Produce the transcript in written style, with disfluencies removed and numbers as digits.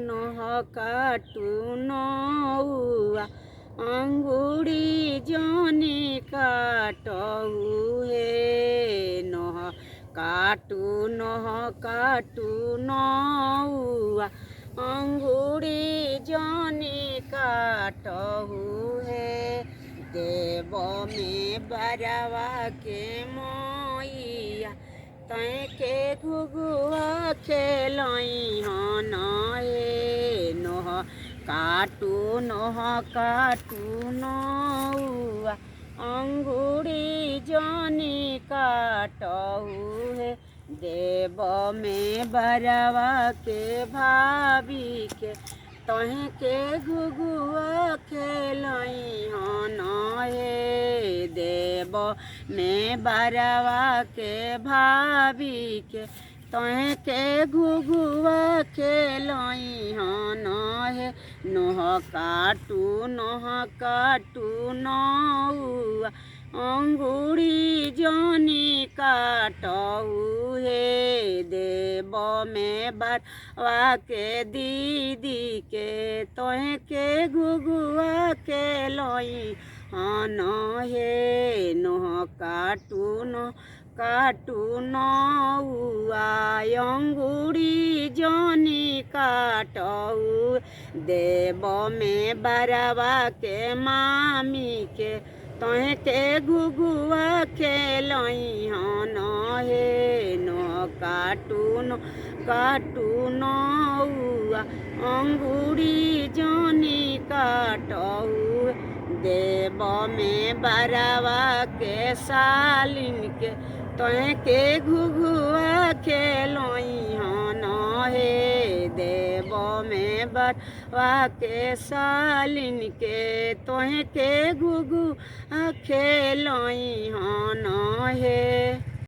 नह काटू नौआ अंगूरी जनी काटऊ हे नह काटू नौआ अंगूरी जनी काटऊ हे देव में बरवा के मोइया तै के घुघुआ खेलई हन हे नह काटू नौआ अंगूरी जनी काटऊ हे देव में बरवा के भाभी के तोहे के घुघुआ खेलई हन हे देव में बरवा के भाभी के तोहे के घुघुआ खेलई हन हे नह काटू नौआ अंगूरी जनी काटऊ हे देव में बरवा के दीदी के तोहे के घुघुआ खेलई हन हे नह काटू नौआ अंगूरी जनी काटऊ देव में बरवा के मामी के तोहे के घुघुआ खेलई हन हे नह काटू नौआ अंगूरी जनी काटऊ देव में बरवा के सालिन के तोहे के घुघुआ खेलई हन हे देव में बरवा के सालिन के तोहे के घुघुआ खेलई हन हे।